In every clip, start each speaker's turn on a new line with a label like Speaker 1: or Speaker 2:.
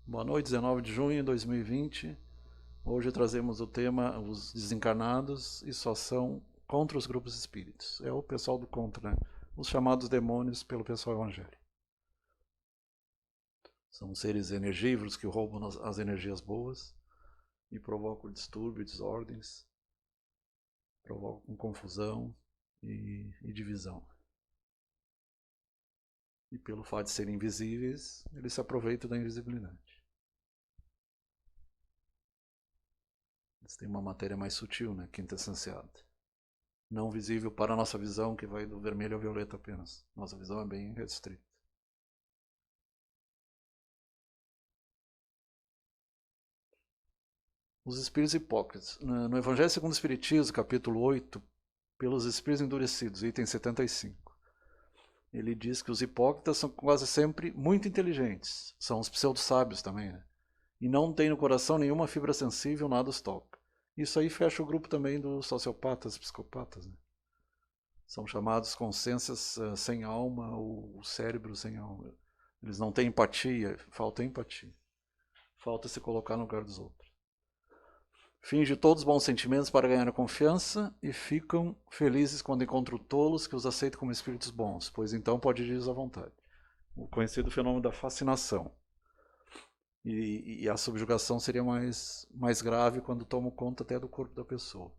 Speaker 1: Boa noite, 19 de junho de 2020. Hoje trazemos o tema os desencarnados e sua ação contra os grupos espíritos. É o pessoal do contra, né? Os chamados demônios pelo pessoal evangélico. São seres energívoros que roubam as energias boas e provocam distúrbio, desordens, provocam confusão e divisão. E pelo fato de serem invisíveis, eles se aproveitam da invisibilidade. Eles têm uma matéria mais sutil, né, quintessenciada. Não visível para a nossa visão, que vai do vermelho ao violeta apenas. Nossa visão é bem restrita. Os espíritos hipócritas. No Evangelho segundo o Espiritismo, capítulo 8, pelos espíritos endurecidos, item 75. Ele diz que os hipócritas são quase sempre muito inteligentes. São os pseudo-sábios também, né? E não têm no coração nenhuma fibra sensível, nada os toca. Isso aí fecha o grupo também dos sociopatas, psicopatas, né? São chamados consciências sem alma, ou cérebro sem alma. Eles não têm empatia, falta empatia. Falta se colocar no lugar dos outros. Fingem todos os bons sentimentos para ganhar a confiança e ficam felizes quando encontram tolos que os aceitam como espíritos bons, pois então pode dirigir à vontade. O conhecido fenômeno da fascinação. E a subjugação seria mais grave quando toma conta até do corpo da pessoa.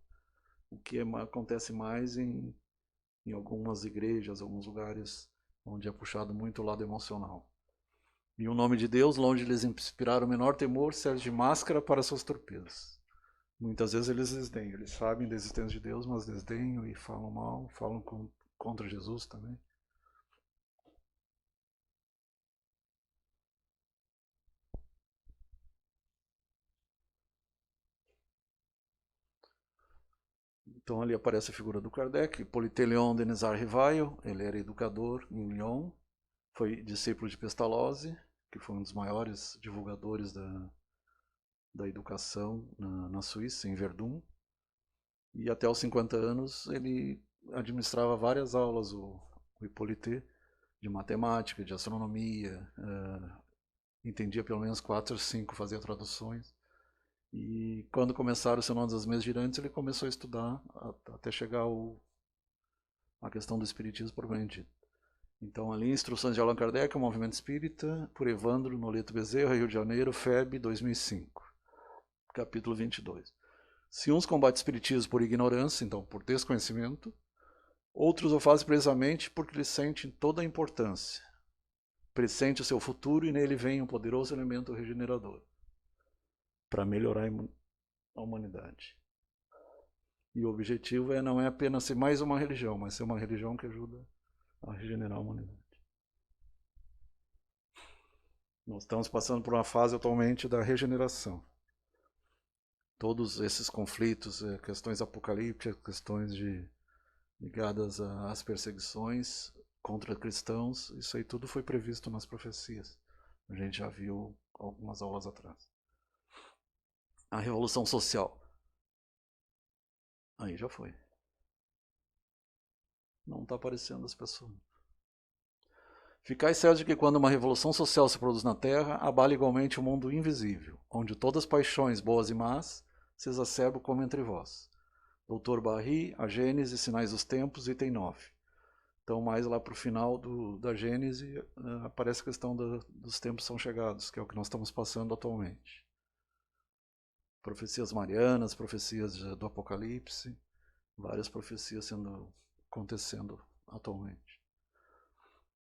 Speaker 1: O que acontece mais em algumas igrejas, alguns lugares onde é puxado muito o lado emocional. E o nome de Deus, longe de lhes inspirar o menor temor, serve de máscara para suas torpezas. Muitas vezes eles desdenham, eles sabem da existência de Deus, mas desdenham e falam mal, falam contra Jesus também. Então ali aparece a figura do Kardec, Politelion Denizar Rivaio, ele era educador em Lyon, foi discípulo de Pestalozzi, que foi um dos maiores divulgadores da educação na Suíça, em Verdun. E até os 50 anos ele administrava várias aulas, o Hippolyte, de matemática, de astronomia, entendia pelo menos 4 ou 5, fazia traduções. E quando começaram os Sinônimos das Mesas Girantes, ele começou a estudar até chegar a questão do espiritismo propriamente dito. Então, ali, Instruções de Allan Kardec, o Movimento Espírita, por Evandro Noleto Bezerra, Rio de Janeiro, FEB 2005, capítulo 22. Se uns combatem o espiritismo por ignorância, então por desconhecimento, outros o fazem precisamente porque eles sentem toda a importância, pressente o seu futuro e nele vem um poderoso elemento regenerador para melhorar a humanidade. E o objetivo não é apenas ser mais uma religião, mas ser uma religião que ajuda a regenerar a humanidade. Nós estamos passando por uma fase atualmente da regeneração. Todos esses conflitos, questões apocalípticas, questões ligadas às perseguições contra cristãos, isso aí tudo foi previsto nas profecias. A gente já viu algumas aulas atrás. A revolução social. Aí já foi. Não está aparecendo as pessoas. Ficais certos de que quando uma revolução social se produz na Terra, abala igualmente o mundo invisível, onde todas as paixões, boas e más, se exacerbam como entre vós. Dr. Barry, a Gênese e Sinais dos Tempos, item 9. Então, mais lá para o final da Gênese, aparece a questão dos tempos são chegados, que é o que nós estamos passando atualmente. Profecias marianas, profecias do Apocalipse, várias profecias acontecendo atualmente.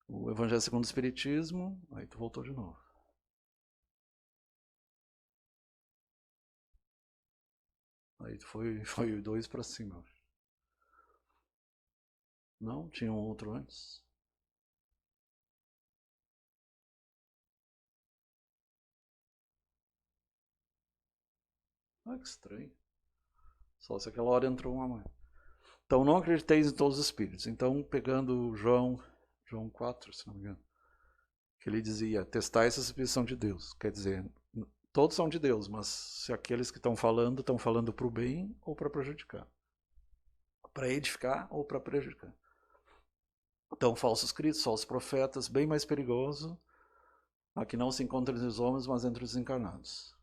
Speaker 1: O Evangelho segundo o Espiritismo, aí tu voltou de novo. Aí foi 2 para cima. Não? Tinha um outro antes? Ah, que estranho. Só se aquela hora entrou uma mais. Então, não acrediteis em todos os espíritos. Então, pegando João 4, se não me engano, que ele dizia, testai essa espíritos são de Deus. Quer dizer, todos são de Deus, mas se aqueles que estão falando para o bem ou para prejudicar. Para edificar ou para prejudicar. Então, falsos cristos, falsos profetas, bem mais perigoso a que não se encontra entre os homens, mas entre os encarnados.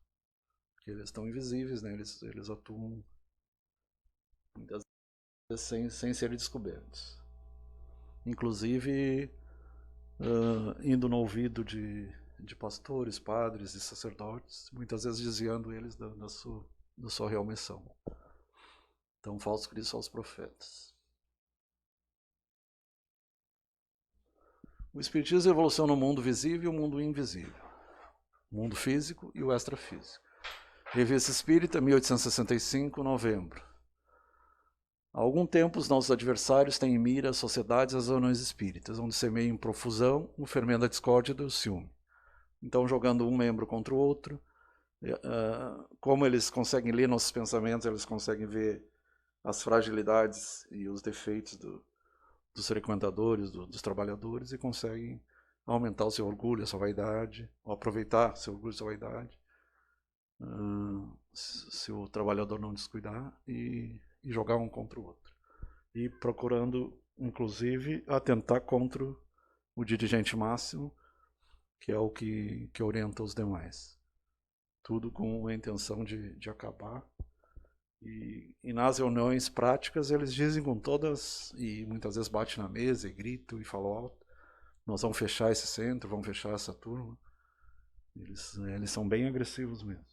Speaker 1: Porque eles estão invisíveis, né? Eles atuam muitas vezes sem serem descobertos. Inclusive, indo no ouvido de pastores, padres e sacerdotes, muitas vezes desviando eles da sua real missão. Então, falsos cristos são os profetas. O Espiritismo é a evolução no mundo visível e o mundo invisível. O mundo físico e o extrafísico. Revista Espírita, 1865, novembro. Há algum tempo, os nossos adversários têm em mira as sociedades e as reuniões espíritas, onde semeiam profusão o fermento da discórdia e do ciúme. Então, jogando um membro contra o outro, como eles conseguem ler nossos pensamentos, eles conseguem ver as fragilidades e os defeitos dos frequentadores, dos trabalhadores, e conseguem aumentar o seu orgulho, a sua vaidade, ou aproveitar seu orgulho e sua vaidade, se o trabalhador não descuidar, e jogar um contra o outro. E procurando, inclusive, atentar contra o dirigente máximo, que é o que orienta os demais. Tudo com a intenção de acabar. E nas reuniões práticas eles dizem com todas, e muitas vezes bate na mesa e gritam e falam alto, nós vamos fechar esse centro, vamos fechar essa turma. Eles são bem agressivos mesmo.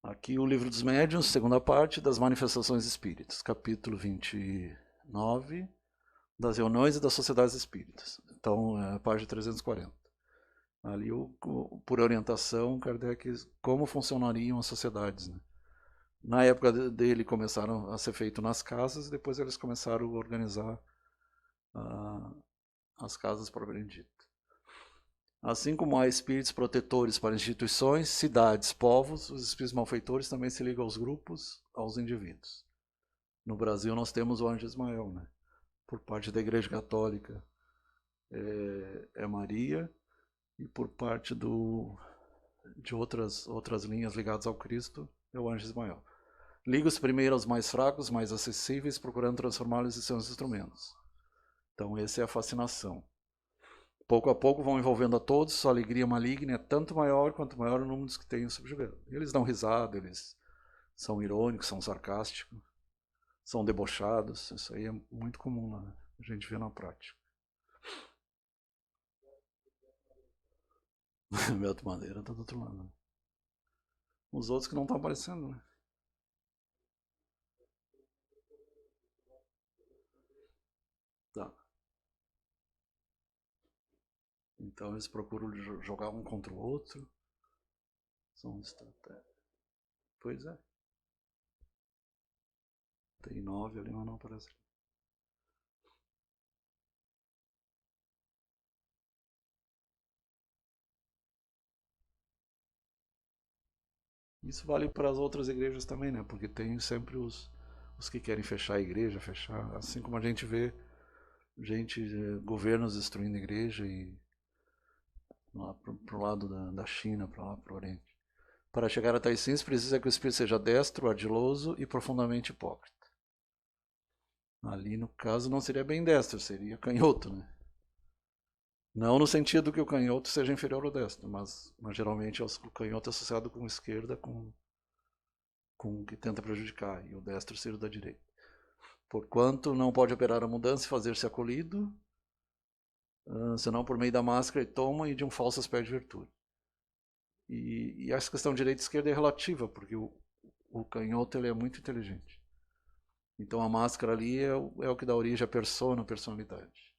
Speaker 1: Aqui o Livro dos Médiuns, segunda parte, das Manifestações Espíritas, capítulo 29, das reuniões e das sociedades espíritas. Então, página 340. Ali, por orientação, Kardec, como funcionariam as sociedades, né? Na época dele, começaram a ser feito nas casas, e depois eles começaram a organizar as casas propriamente dito. Assim como há espíritos protetores para instituições, cidades, povos, os espíritos malfeitores também se ligam aos grupos, aos indivíduos. No Brasil nós temos o Anjo Ismael, né? Por parte da Igreja Católica é Maria, e por parte de outras linhas ligadas ao Cristo é o Anjo Ismael. Liga-os primeiro aos mais fracos, mais acessíveis, procurando transformá-los em seus instrumentos. Então essa é a fascinação. Pouco a pouco vão envolvendo a todos, sua alegria maligna é tanto maior quanto maior o número dos que têm subjugado. Eles dão risada, eles são irônicos, são sarcásticos, são debochados. Isso aí é muito comum, né? A gente vê na prática. Beto Madeira tá do outro lado, né? Os outros que não estão aparecendo, né? Tá. Então eles procuram jogar um contra o outro. São estratégias. Pois é. Tem 9 ali, mas não aparece. Isso vale para as outras igrejas também, né? Porque tem sempre os que querem fechar a igreja, fechar. Assim como a gente vê governos destruindo a igreja e lá pro lado da China, para lá pro Oriente. Para chegar até isso, precisa que o espírito seja destro, ardiloso e profundamente hipócrita. Ali, no caso, não seria bem destro, seria canhoto, né? Não no sentido que o canhoto seja inferior ao destro, mas geralmente o canhoto é associado com a esquerda, com o que tenta prejudicar, e o destro seria o da direita. Porquanto não pode operar a mudança e fazer-se acolhido, senão por meio da máscara e toma e de um falso aspecto de virtude. E essa questão de direita e esquerda é relativa, porque o canhoto ele é muito inteligente. Então a máscara ali é o que dá origem à persona, à personalidade.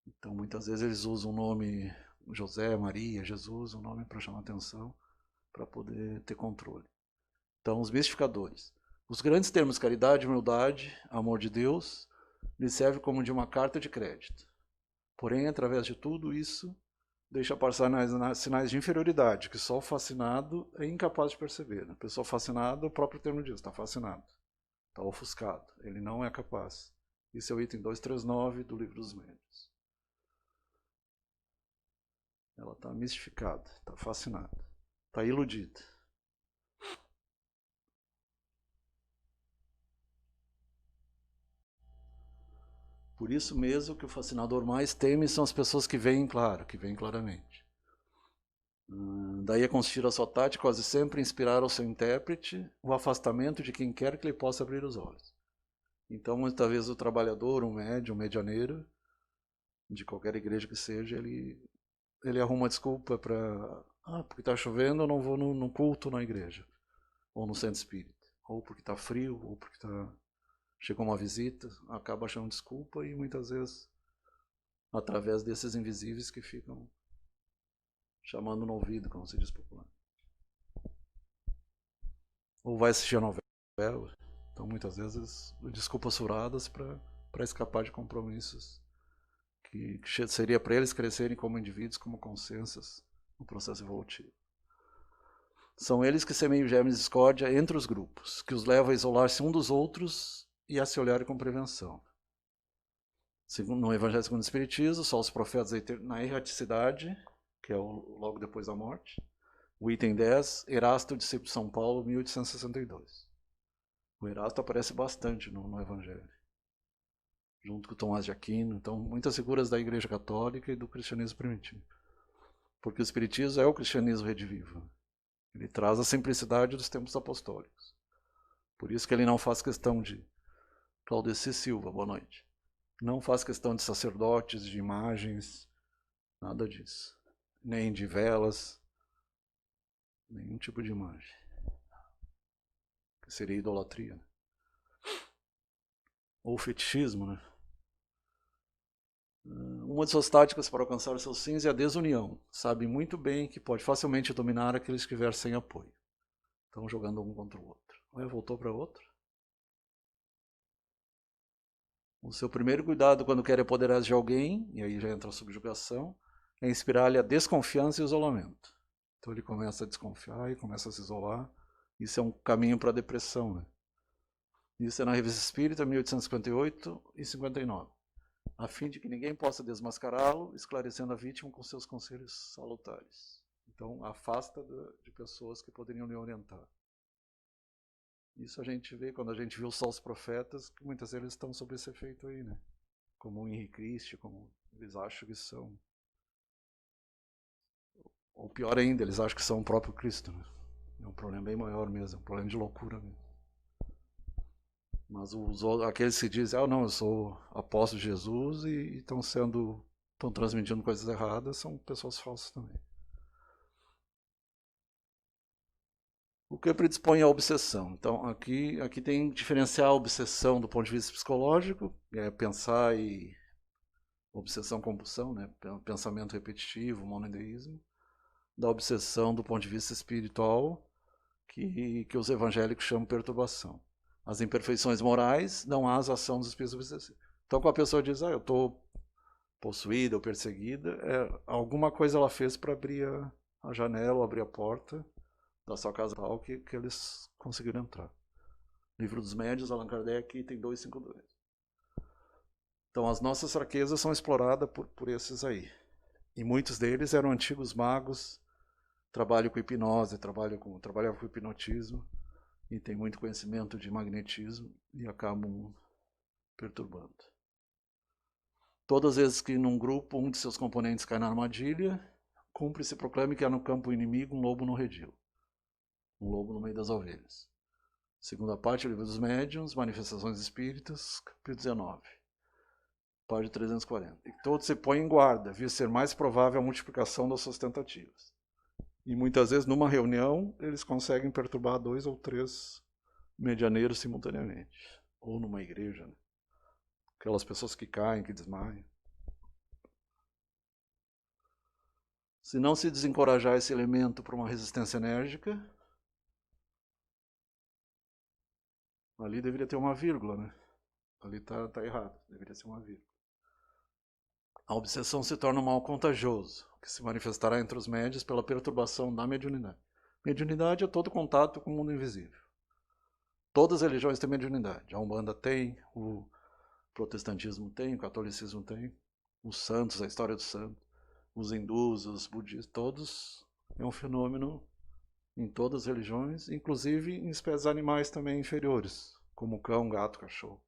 Speaker 1: Então muitas vezes eles usam o nome José, Maria, Jesus, um nome para chamar atenção, para poder ter controle. Então os mistificadores. Os grandes termos caridade, humildade, amor de Deus, lhes servem como de uma carta de crédito. Porém, através de tudo isso, deixa passar sinais de inferioridade, que só o fascinado é incapaz de perceber. A pessoa fascinada, o próprio termo diz, está fascinado, está ofuscado, ele não é capaz. Isso é o item 239 do Livro dos Médiuns. ela está mistificada, está fascinada, está iludida. Por isso mesmo que o fascinador mais teme são as pessoas que veem claro, que veem claramente. Daí a consistir a sua tática quase sempre inspirar ao seu intérprete o afastamento de quem quer que lhe possa abrir os olhos. Então, muitas vezes o trabalhador, um médium, um medianeiro, de qualquer igreja que seja, ele arruma desculpa para... porque está chovendo eu não vou no culto na igreja, ou no centro espírita, ou porque está frio, ou porque chegou uma visita, acaba achando desculpa e muitas vezes através desses invisíveis que ficam chamando no ouvido, como se diz popular. Ou vai assistir a novela. Então, muitas vezes, desculpas furadas para escapar de compromissos que seria para eles crescerem como indivíduos, como consciências no processo evolutivo. São eles que semeiam germes de discórdia entre os grupos, que os levam a isolar-se um dos outros e a se olharem com prevenção. No Evangelho segundo o Espiritismo, só os profetas na erraticidade, que é logo depois da morte. O item 10, Erasto, discípulo de São Paulo, 1862. O Erasto aparece bastante no Evangelho, junto com Tomás de Aquino. Então, muitas figuras da Igreja Católica e do cristianismo primitivo. Porque o Espiritismo é o cristianismo redivivo. Ele traz a simplicidade dos tempos apostólicos. Por isso que ele não faz questão de... Claudeci Silva, boa noite. Não faz questão de sacerdotes, de imagens, nada disso. Nem de velas, nenhum tipo de imagem. Que seria idolatria. Né? Ou fetichismo, né? Uma de suas táticas para alcançar os seus fins é a desunião. Sabe muito bem que pode facilmente dominar aqueles que estiver sem apoio. Estão jogando um contra o outro. Voltou para outro. O seu primeiro cuidado quando quer apoderar-se de alguém, e aí já entra a subjugação, é inspirar-lhe a desconfiança e o isolamento. Então ele começa a desconfiar e começa a se isolar. Isso é um caminho para a depressão. Né? Isso é na Revista Espírita, 1858 e 59. A fim de que ninguém possa desmascará-lo, esclarecendo a vítima com seus conselhos salutares. Então, afasta de pessoas que poderiam lhe orientar. Isso a gente vê quando a gente viu só os profetas, que muitas vezes eles estão sob esse efeito aí, né? Como o Henrique Christie, como eles acham que são. Ou pior ainda, eles acham que são o próprio Cristo, né? É um problema bem maior mesmo, é um problema de loucura mesmo. Mas aqueles que dizem, não, eu sou apóstolo de Jesus e estão transmitindo coisas erradas, são pessoas falsas também. O que predispõe à obsessão? Então, aqui tem que diferenciar a obsessão do ponto de vista psicológico, pensar e obsessão-compulsão, né? Pensamento repetitivo, monoideísmo, da obsessão do ponto de vista espiritual, que os evangélicos chamam de perturbação. As imperfeições morais dão asa à ação dos espíritos obsessivos. Então, quando a pessoa diz, eu estou possuída ou perseguida, alguma coisa ela fez para abrir a janela ou abrir a porta da sua casa tal que eles conseguiram entrar. Livro dos Médiuns, Allan Kardec, item 252. Então, as nossas fraquezas são exploradas por esses aí. E muitos deles eram antigos magos, trabalham com hipnose, trabalhavam com hipnotismo, e tem muito conhecimento de magnetismo e acabam perturbando. Todas as vezes que num grupo um de seus componentes cai na armadilha, cumpre-se proclame que há no campo inimigo um lobo no redil, um lobo no meio das ovelhas. Segunda parte, Livro dos Médiuns, Manifestações Espíritas, capítulo 19, página 340. E todos se põem em guarda, visto ser mais provável a multiplicação das suas tentativas. E muitas vezes, numa reunião, eles conseguem perturbar 2 ou 3 medianeiros simultaneamente. Ou numa igreja, né? Aquelas pessoas que caem, que desmaiam. Se não se desencorajar esse elemento para uma resistência enérgica, ali deveria ter uma vírgula, né? Ali está errado, deveria ser uma vírgula. A obsessão se torna um mal contagioso, que se manifestará entre os médios pela perturbação da mediunidade. Mediunidade é todo contato com o mundo invisível. Todas as religiões têm mediunidade. A Umbanda tem, o protestantismo tem, o catolicismo tem, os santos, a história dos santos. os hindus, os budistas, todos é um fenômeno em todas as religiões, inclusive em espécies animais também inferiores, como cão, gato, cachorro.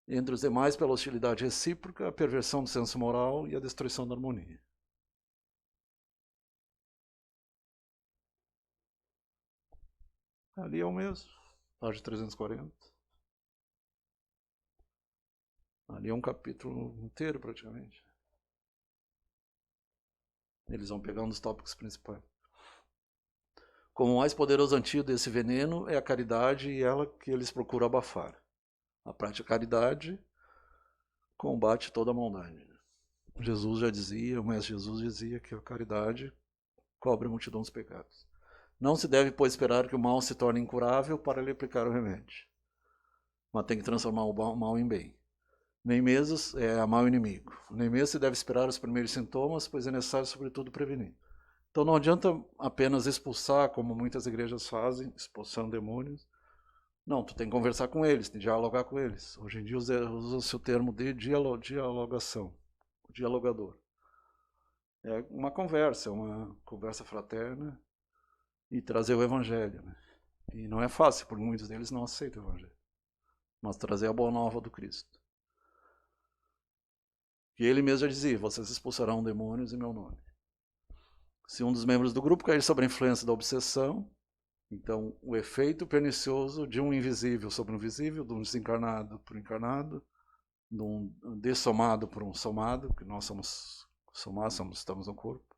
Speaker 1: Entre os demais, pela hostilidade recíproca, a perversão do senso moral e a destruição da harmonia. Ali é o mesmo, página 340. Ali é um capítulo inteiro, praticamente. Eles vão pegando os tópicos principais. Como o mais poderoso antídoto desse veneno é a caridade e ela que eles procuram abafar. A prática da caridade combate toda a maldade. Jesus já dizia, o mestre Jesus dizia que a caridade cobre a multidão dos pecados. Não se deve, pois, esperar que o mal se torne incurável para lhe aplicar o remédio. Mas tem que transformar o mal em bem. Nem mesmo é mal inimigo. Nem mesmo se deve esperar os primeiros sintomas, pois é necessário, sobretudo, prevenir. Então não adianta apenas expulsar, como muitas igrejas fazem, expulsando demônios. Não, tu tem que conversar com eles, tem que dialogar com eles. Hoje em dia usa-se o termo de dialogação, o dialogador. É uma conversa fraterna e trazer o evangelho. Né? E não é fácil, porque muitos deles não aceitam o evangelho. Mas trazer a boa nova do Cristo. E ele mesmo já dizia, vocês expulsarão demônios em meu nome. Se um dos membros do grupo cair sob a influência da obsessão, então o efeito pernicioso de um invisível sobre um visível, de um desencarnado por um encarnado, de um dessomado por um somado, que nós somos somados, estamos no corpo.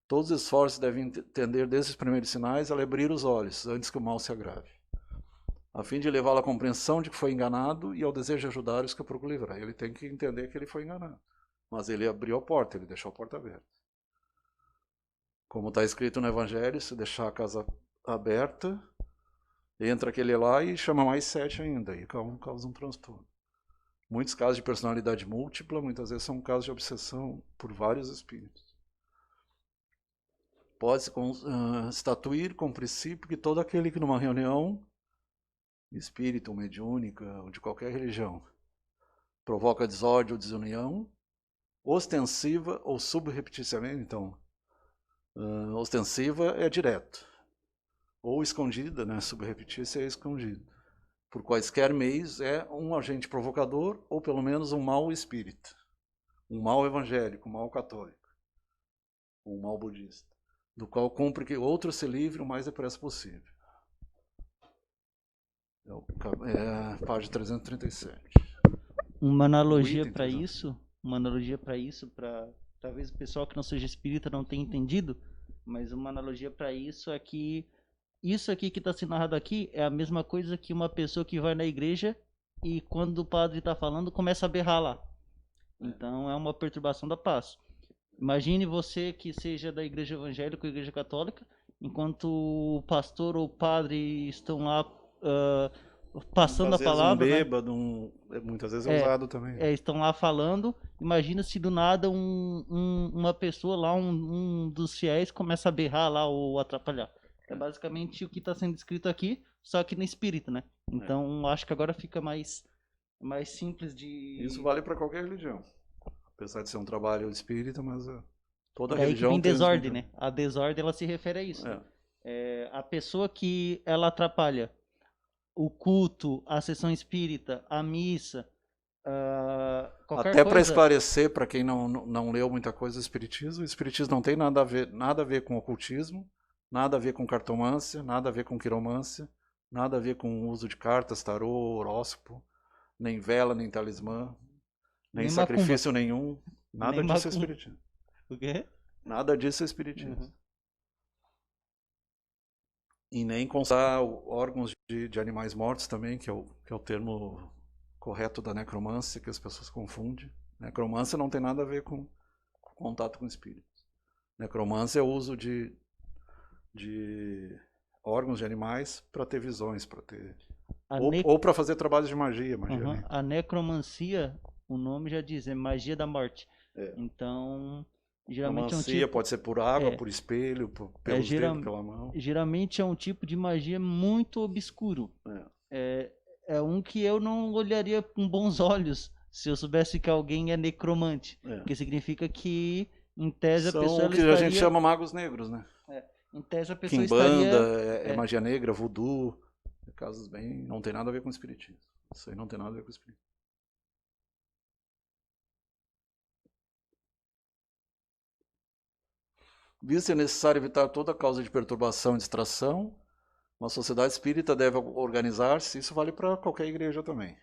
Speaker 1: Todos os esforços devem tender desses primeiros sinais a abrir os olhos, antes que o mal se agrave, a fim de levá-lo à compreensão de que foi enganado e ao desejo de ajudar os que eu procuro livrar. Ele tem que entender que ele foi enganado. Mas ele abriu a porta, ele deixou a porta aberta. Como está escrito no Evangelho, se deixar a casa aberta, entra aquele lá e chama mais 7 ainda, e causa um transtorno. Muitos casos de personalidade múltipla, muitas vezes são casos de obsessão por vários espíritos. Pode-se estatuir com o princípio que todo aquele que numa reunião espírita ou mediúnica, ou de qualquer religião, provoca desordem ou desunião, ostensiva ou subrepticiamente, então, ostensiva é direto, ou escondida, né? Subreptícia é escondida. Por quaisquer meios é um agente provocador, ou pelo menos um mau espírito, um mau evangélico, um mau católico, um mau budista, do qual cumpre que outro se livre o mais depressa possível. Página 337.
Speaker 2: Uma analogia para isso, para talvez o pessoal que não seja espírita não tenha entendido, mas uma analogia para isso é que isso aqui que está sendo narrado aqui é a mesma coisa que uma pessoa que vai na igreja e quando o padre está falando começa a berrar lá. Então é uma perturbação da paz. Imagine você que seja da igreja evangélica ou igreja católica, enquanto o pastor ou o padre estão lá passando
Speaker 1: muitas
Speaker 2: a palavra,
Speaker 1: vezes muitas vezes é usado também.
Speaker 2: Estão lá falando. Imagina se do nada uma pessoa lá, um dos fiéis começa a berrar lá ou atrapalhar. É basicamente o que está sendo escrito aqui, só que no espírito, né? Então acho que agora fica mais simples de...
Speaker 1: Isso vale para qualquer religião. Apesar de ser um trabalho espírita, mas toda
Speaker 2: religião...
Speaker 1: religião
Speaker 2: aí que vem
Speaker 1: tem
Speaker 2: desordem, né? A desordem, ela se refere a isso. A pessoa que ela atrapalha o culto, a sessão espírita, a missa, qualquer
Speaker 1: até
Speaker 2: coisa...
Speaker 1: para esclarecer para quem não leu muita coisa do espiritismo, o espiritismo não tem nada a ver com ocultismo, nada a ver com cartomância, nada a ver com quiromância, nada a ver com o uso de cartas, tarô, horóscopo, nem vela, nem talismã, nem sacrifício nenhum, nada nem disso é espiritismo.
Speaker 2: O quê?
Speaker 1: Nada disso é espiritismo. E nem constar órgãos de animais mortos também, que é o termo correto da necromância, que as pessoas confundem. Necromância não tem nada a ver com contato com espíritos. Necromância é o uso de órgãos de animais para ter visões, para ter ou para fazer trabalhos de magia.
Speaker 2: A necromancia, o nome já diz, é magia da morte. Então, geralmente
Speaker 1: necromancia pode ser por água, por espelho, pelos dedos, pela mão.
Speaker 2: Geralmente é um tipo de magia muito obscuro. É um que eu não olharia com bons olhos se eu soubesse que alguém é necromante, que significa que, em tese, a
Speaker 1: São
Speaker 2: pessoa
Speaker 1: o que a gente chama magos negros, né?
Speaker 2: Em tese, a pessoa
Speaker 1: Quimbanda,
Speaker 2: estaria...
Speaker 1: magia negra, voodoo, casos bem... não tem nada a ver com espiritismo. Isso aí não tem nada a ver com espiritismo. Visto ser necessário evitar toda causa de perturbação e distração, uma sociedade espírita deve organizar-se, isso vale para qualquer igreja também.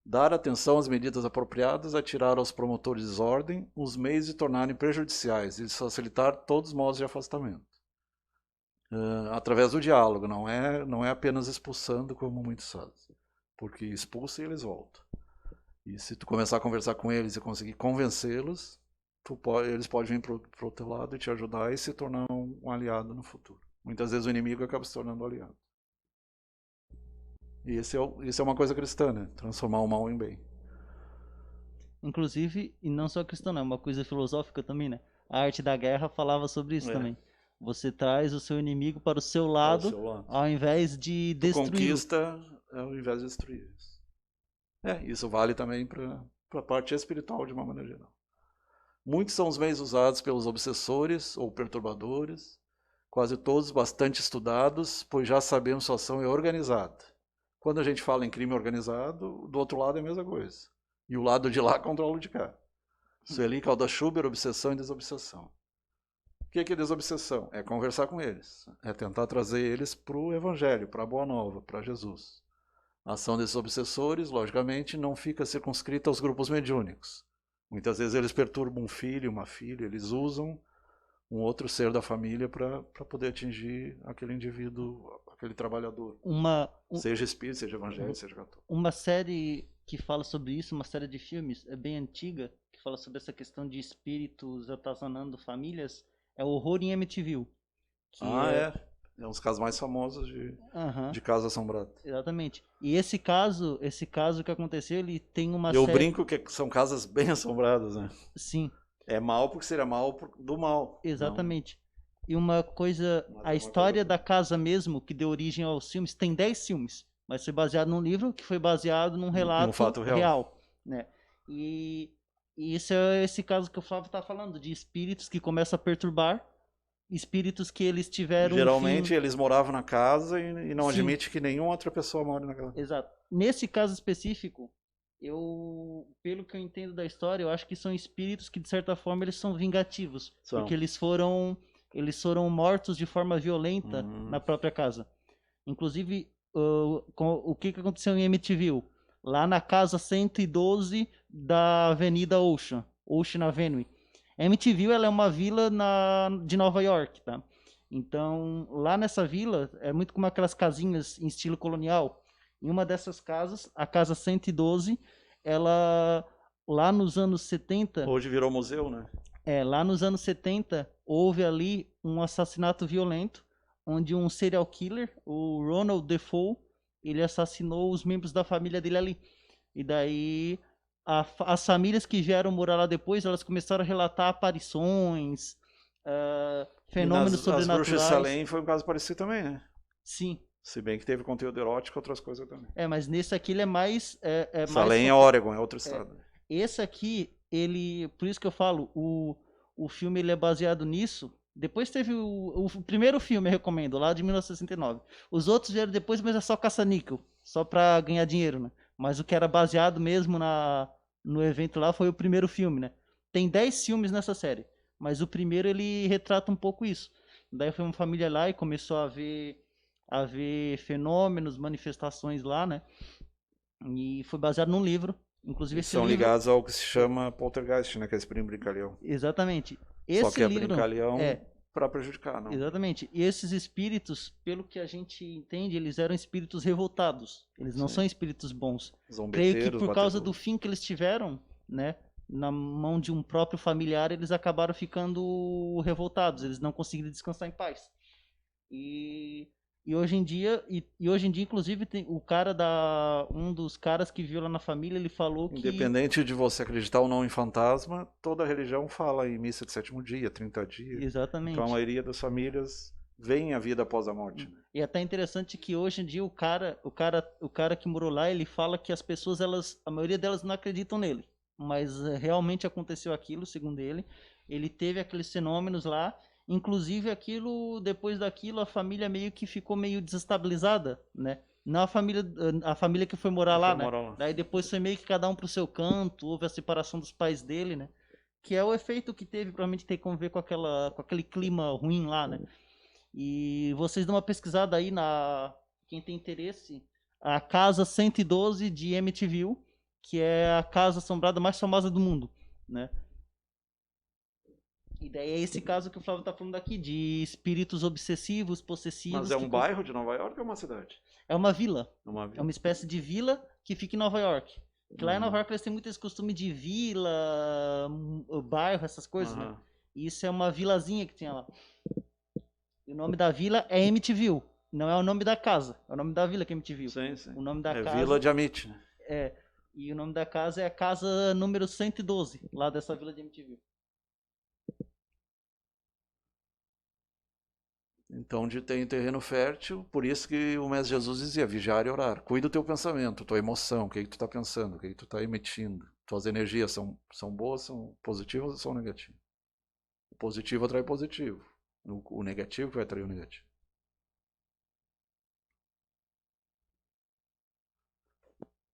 Speaker 1: Dar atenção às medidas apropriadas a tirar aos promotores de desordem os meios de tornarem prejudiciais e facilitar todos os modos de afastamento. Através do diálogo, não é apenas expulsando como muitos fazem, porque expulsa e eles voltam. E se tu começar a conversar com eles e conseguir convencê-los, eles podem vir para o teu lado e te ajudar e se tornar um aliado no futuro. Muitas vezes o inimigo acaba se tornando um aliado. E isso é uma coisa cristã, né? Transformar o mal em bem.
Speaker 2: Inclusive, e não só cristã, é uma coisa filosófica também, né? A Arte da Guerra falava sobre isso também. Você traz o seu inimigo para o seu lado, ao invés de destruir.
Speaker 1: Conquista ao invés de destruir. Isso vale também para a parte espiritual de uma maneira geral. Muitos são os meios usados pelos obsessores ou perturbadores, quase todos bastante estudados, pois já sabemos que a ação é organizada. Quando a gente fala em crime organizado, do outro lado é a mesma coisa. E o lado de lá controla o de cá. Sueli Kaldashuber, obsessão e desobsessão. O que é desobsessão? É conversar com eles. É tentar trazer eles para o Evangelho, para a Boa Nova, para Jesus. A ação desses obsessores, logicamente, não fica circunscrita aos grupos mediúnicos. Muitas vezes eles perturbam um filho, uma filha, eles usam um outro ser da família para poder atingir aquele indivíduo, aquele trabalhador. Seja espírita, seja evangélico, seja católico.
Speaker 2: Uma série que fala sobre isso, uma série de filmes, é bem antiga, que fala sobre essa questão de espíritos atazanando famílias, é o Horror em Amityville.
Speaker 1: É um dos casos mais famosos de Casa Assombrada.
Speaker 2: Exatamente. E esse caso que aconteceu, ele tem uma série...
Speaker 1: Eu brinco que são casas bem assombradas, né?
Speaker 2: Sim.
Speaker 1: É mal porque seria mal do mal.
Speaker 2: Exatamente. Não. E uma coisa, a história da casa mesmo, que deu origem aos filmes, tem 10 filmes, mas foi baseado num livro que foi baseado num relato
Speaker 1: fato real.
Speaker 2: Né? E isso é esse caso que o Flávio está falando, de espíritos que começam a perturbar, espíritos que eles tiveram...
Speaker 1: Geralmente eles moravam na casa e não admite que nenhuma outra pessoa mora naquela casa.
Speaker 2: Exato. Nesse caso específico, pelo que eu entendo da história, eu acho que são espíritos que, de certa forma, eles são vingativos. Porque eles foram mortos de forma violenta na própria casa. Inclusive, o que aconteceu em Amityville? Lá na casa 112 da Avenida Ocean Avenue. Amityville, ela é uma vila de Nova York, tá? Então, lá nessa vila, é muito como aquelas casinhas em estilo colonial. Em uma dessas casas, a casa 112, ela, lá nos anos 70...
Speaker 1: Hoje virou museu, né?
Speaker 2: Lá nos anos 70, houve ali um assassinato violento, onde um serial killer, o Ronald Defoe, ele assassinou os membros da família dele ali. E daí... As famílias que vieram morar lá depois, elas começaram a relatar aparições, fenômenos sobrenaturais.
Speaker 1: As Bruxas de Salem foi um caso parecido também, né?
Speaker 2: Sim.
Speaker 1: Se bem que teve conteúdo erótico, outras coisas também.
Speaker 2: Mas nesse aqui ele é mais...
Speaker 1: Salem é Oregon, é outro estado.
Speaker 2: Esse aqui, por isso que eu falo, o filme ele é baseado nisso. Depois teve o primeiro filme, eu recomendo, lá de 1969. Os outros vieram depois, mas é só caça-níquel, só pra ganhar dinheiro, né? Mas o que era baseado mesmo no evento lá foi o primeiro filme, né? Tem 10 filmes nessa série, mas o primeiro ele retrata um pouco isso. Daí foi uma família lá e começou a ver fenômenos, manifestações lá, né? E foi baseado num livro. Inclusive
Speaker 1: são ligados ao que se chama poltergeist, né? Que é esse primo brincalhão.
Speaker 2: Exatamente.
Speaker 1: Só que é brincalhão para prejudicar, não?
Speaker 2: Exatamente. E esses espíritos, pelo que a gente entende, eles eram espíritos revoltados. Eles não são espíritos bons. Creio que por causa do fim que eles tiveram, né? Na mão de um próprio familiar, eles acabaram ficando revoltados. Eles não conseguiram descansar em paz. E hoje em dia, inclusive, tem um dos caras que viu lá na família, ele falou que...
Speaker 1: Independente de você acreditar ou não em fantasma, toda religião fala em missa de sétimo dia, 30 dias.
Speaker 2: Exatamente.
Speaker 1: Então a maioria das famílias veem a vida após a morte. Né?
Speaker 2: E é até interessante que hoje em dia o cara que morou lá, ele fala que as pessoas, a maioria delas não acreditam nele. Mas realmente aconteceu aquilo, segundo ele. Ele teve aqueles fenômenos lá. Inclusive depois daquilo, a família meio que ficou meio desestabilizada, né? Não a família que foi morar lá, né? Daí depois foi meio que cada um pro seu canto, houve a separação dos pais dele, né? Que é o efeito que teve, provavelmente tem que ver com aquele clima ruim lá, né? E vocês dão uma pesquisada aí quem tem interesse, a Casa 112 de Amityville, que é a casa assombrada mais famosa do mundo, né? E daí é esse caso que o Flávio tá falando aqui, de espíritos obsessivos, possessivos.
Speaker 1: Mas é um bairro de Nova York ou é uma cidade?
Speaker 2: É uma vila. É uma espécie de vila que fica em Nova York. Que lá em Nova York eles têm muito esse costume de vila, bairro, essas coisas, né? E isso é uma vilazinha que tinha lá. E o nome da vila é Amityville. Não é o nome da casa, é o nome da vila que é Amityville.
Speaker 1: Sim.
Speaker 2: O nome da casa
Speaker 1: Vila de Amit, né?
Speaker 2: E o nome da casa é a casa número 112, lá dessa vila de Amityville.
Speaker 1: Então tem terreno fértil, por isso que o Mestre Jesus dizia, vigiar e orar. Cuida do teu pensamento, tua emoção, o que tu está pensando, o que tu está emitindo. Tuas energias são boas, são positivas ou são negativas? O positivo atrai positivo. O negativo vai atrair o negativo.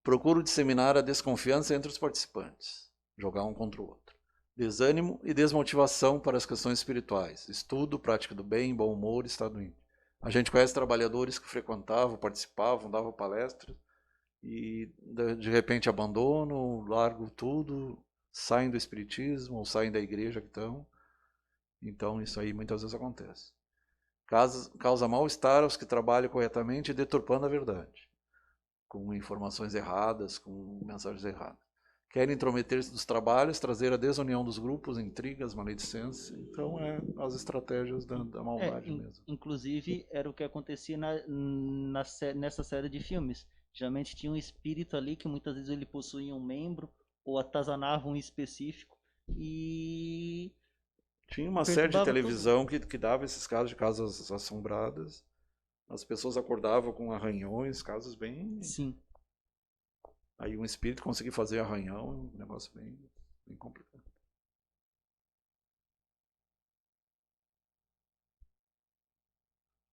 Speaker 1: Procuro disseminar a desconfiança entre os participantes. Jogar um contra o outro. Desânimo e desmotivação para as questões espirituais. Estudo, prática do bem, bom humor, estado íntimo. A gente conhece trabalhadores que frequentavam, participavam, davam palestras e de repente abandonam, largam tudo, saem do espiritismo ou saem da igreja que estão. Então isso aí muitas vezes acontece. Causa mal-estar aos que trabalham corretamente, deturpando a verdade, com informações erradas, com mensagens erradas. Querem intrometer-se nos trabalhos, trazer a desunião dos grupos, intrigas, maledicência. Então, as estratégias da maldade mesmo.
Speaker 2: Inclusive, era o que acontecia nessa série de filmes. Geralmente tinha um espírito ali que muitas vezes ele possuía um membro ou atazanava um específico e...
Speaker 1: Tinha uma série de televisão que dava esses casos de casas assombradas. As pessoas acordavam com arranhões, casos bem...
Speaker 2: Sim.
Speaker 1: Aí um espírito conseguir fazer arranhão, um negócio bem complicado.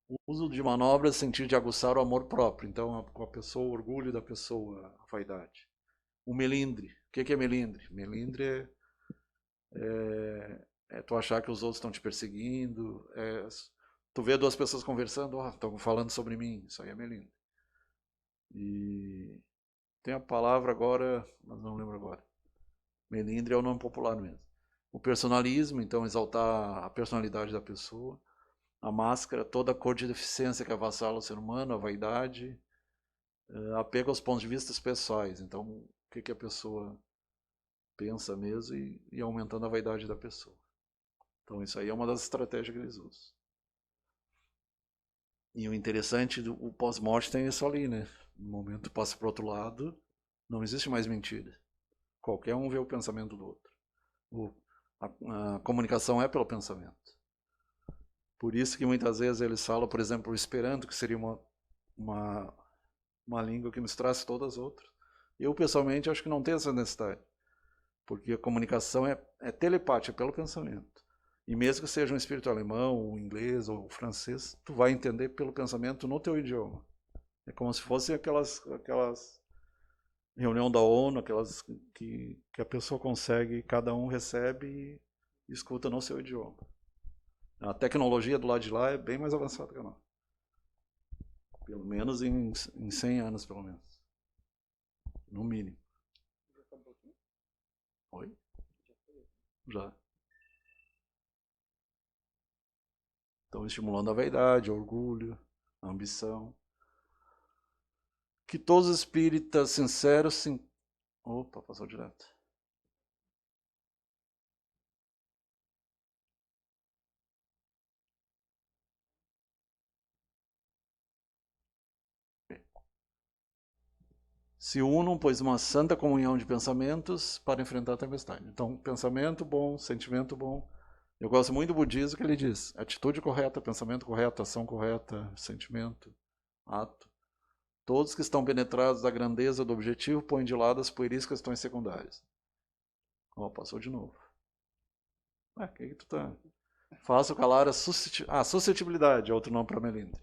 Speaker 1: O uso de manobras sentido de aguçar o amor próprio. Então, com a pessoa, o orgulho da pessoa, a vaidade. O melindre. O que é melindre? Melindre é tu achar que os outros estão te perseguindo. Tu vê duas pessoas conversando, estão falando sobre mim. Isso aí é melindre. E tem a palavra agora, mas não lembro agora. Melindre é o nome popular mesmo. O personalismo, então exaltar a personalidade da pessoa. A máscara, toda a cor de deficiência que avassala o ser humano, a vaidade. Apego aos pontos de vista pessoais. Então, o que a pessoa pensa mesmo e aumentando a vaidade da pessoa. Então, isso aí é uma das estratégias que eles usam. E o interessante, o pós-morte tem isso ali, né? No momento passa para o outro lado, não existe mais mentira. Qualquer um vê o pensamento do outro. A comunicação é pelo pensamento. Por isso que muitas vezes eles falam, por exemplo, o Esperanto, que seria uma língua que misturasse todas as outras. Eu, pessoalmente, acho que não tem essa necessidade. Porque a comunicação é telepática, pelo pensamento. E mesmo que seja um espírito alemão, ou inglês, ou francês, tu vai entender pelo pensamento no teu idioma. É como se fosse aquelas reunião da ONU, aquelas que a pessoa consegue, cada um recebe e escuta no seu idioma. A tecnologia do lado de lá é bem mais avançada que a nossa. Pelo menos em 100 anos, pelo menos. No mínimo. Oi? Já. Então, estimulando a vaidade, o orgulho, a ambição. Que todos os espíritas sinceros... Opa, passou direto. Se unam, pois, uma santa comunhão de pensamentos para enfrentar a tempestade. Então, pensamento bom, sentimento bom, Eu gosto muito do budismo que ele diz: atitude correta, pensamento correto, ação correta, sentimento, ato. Todos que estão penetrados da grandeza do objetivo põem de lado as pueris questões secundárias. Passou de novo. Que tu tá? Faça calar a suscetibilidade, é outro nome para melindre.